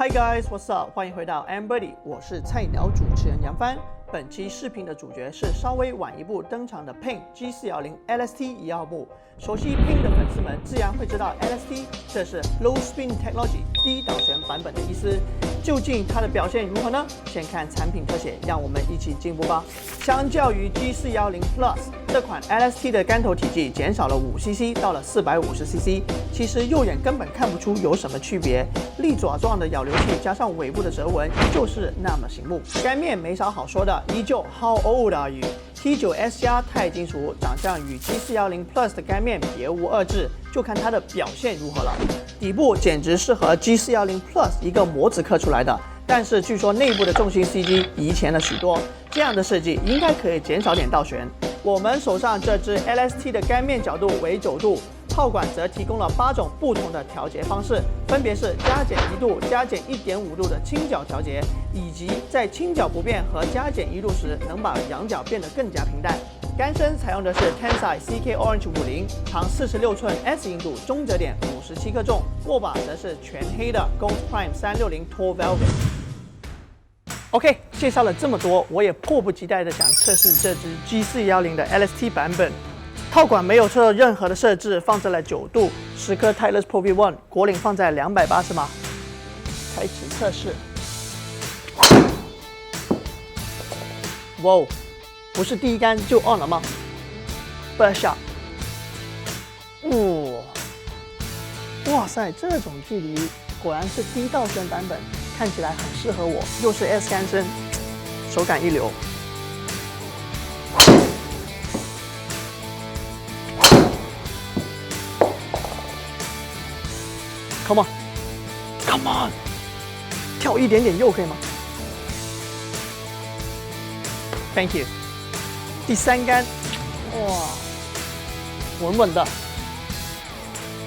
Hi guys, what's up？ 欢迎回到 Ambody， 我是菜鸟主持人杨帆。本期视频的主角是稍微晚一步登场的 Ping G410 LST 1号部。熟悉 Ping 的粉丝们自然会知道 LST 这是 Low Spin Technology 低导旋版本的意思。究竟它的表现如何呢？先看产品特写，让我们一起进步吧。相较于 G410 Plus， 这款 LST 的竿头体积减少了5cc 到了450cc， 其实右眼根本看不出有什么区别。利爪状的咬流器加上尾部的折纹，就是那么醒目。竿面没啥好说的，依旧 How old are you？ T9S 加钛金属，长相与 G410 Plus 的竿面别无二致，就看它的表现如何了。底部简直是和 G410 Plus 一个模子刻出来的，但是据说内部的重心 CG 移前了许多，这样的设计应该可以减少点倒旋。我们手上这支 LST 的竿面角度为9度。套管则提供了8种不同的调节方式，分别是加减1度、加减1.5度的倾角调节，以及在倾角不变和加减1度时能把仰角变得更加平淡。竿身采用的是 Tensai CK Orange 50，长46寸 S 硬度，中折点57克重，握把则是全黑的 Ghost Prime 360 Tall Velvet。OK， 介绍了这么多，我也迫不及待的想测试这支 G410 的 LST 版本。套管没有做任何的设置，放在了9度，10颗 Titleist Pro V1， 果岭放在280码，开始测试。哇哦，不是第一杆就 on 了吗 ？First shot， 哇塞，这种距离果然是低倒旋版本，看起来很适合我，又是 S 竿身，手感一流。Come on, come on， 跳一点点右可以吗 ？Thank you。第3杆，哇，稳稳的。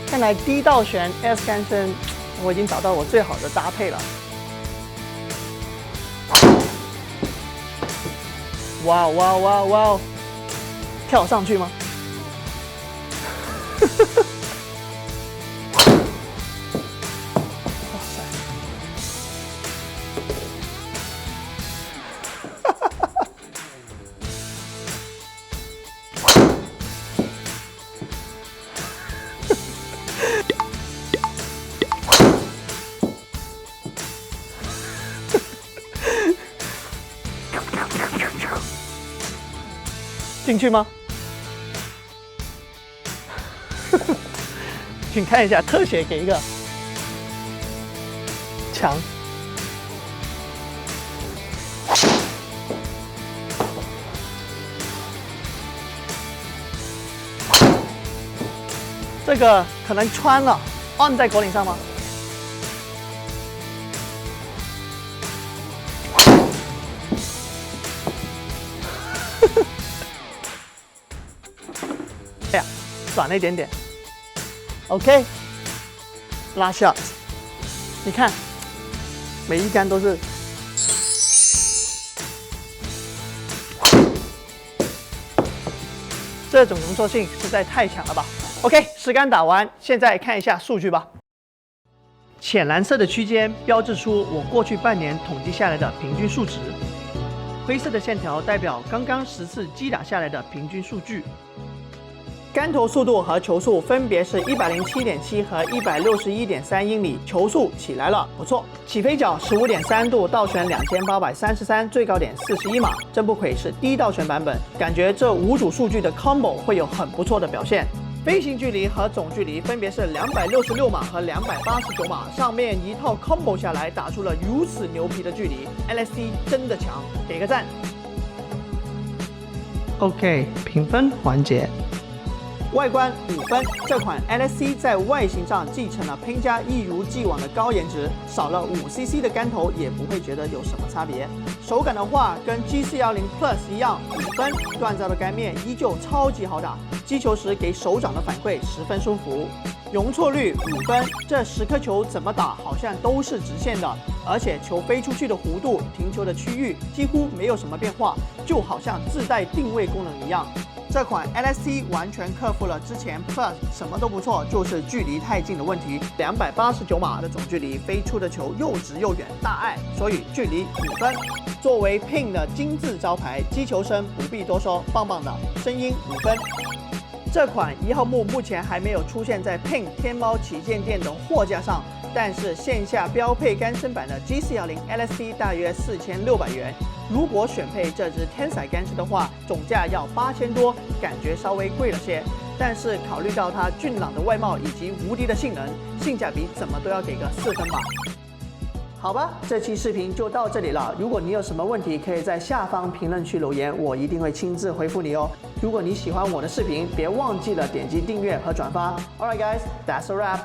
看来低倒旋 S 竿身，我已经找到我最好的搭配了。哇哇哇哇！跳上去吗？进去吗？请看一下特写，给一个强。这个可能穿了 ，on 在果岭上吗？哎呀，转了一点点。OK， 拉 shot， 你看，每一杆都是。这种容错性实在太强了吧 ！OK， 10杆打完，现在看一下数据吧。浅蓝色的区间标志出我过去半年统计下来的平均数值，灰色的线条代表刚刚10次击打下来的平均数据。竿头速度和球速分别是 107.7 和 161.3 英里，球速起来了，不错。起飞角 15.3 度，倒旋2833，最高点41码，真不愧是低倒旋版本，感觉这5组数据的 combo 会有很不错的表现。飞行距离和总距离分别是266码和289码，上面一套 combo 下来，打出了如此牛皮的距离 ，LST 真的强，给个赞。OK， 评分环节。外观5分，这款 LST 在外形上继承了Ping家一如既往的高颜值，少了5cc 的竿头也不会觉得有什么差别。手感的话，跟 G410 Plus 一样5分，锻造的竿面依旧超级好打，击球时给手掌的反馈十分舒服。容错率5分，这10颗球怎么打好像都是直线的，而且球飞出去的弧度、停球的区域几乎没有什么变化，就好像自带定位功能一样。这款 LST 完全克服了之前 Plus 什么都不错，就是距离太近的问题。289码的总距离，飞出的球又直又远，大爱，所以距离5分。作为 Ping 的金字招牌，击球声不必多说，棒棒的，声音5分。这款1号木目前还没有出现在 Ping 天猫旗舰店的货架上，但是线下标配干身版的 G410 LST 大约4600元。如果选配这支天彩干式的话，总价要8000多，感觉稍微贵了些。但是考虑到它俊朗的外貌以及无敌的性能，性价比怎么都要给个4分吧。好吧，这期视频就到这里了。如果你有什么问题，可以在下方评论区留言，我一定会亲自回复你哦。如果你喜欢我的视频，别忘记了点击订阅和转发。Alright guys, that's a wrap.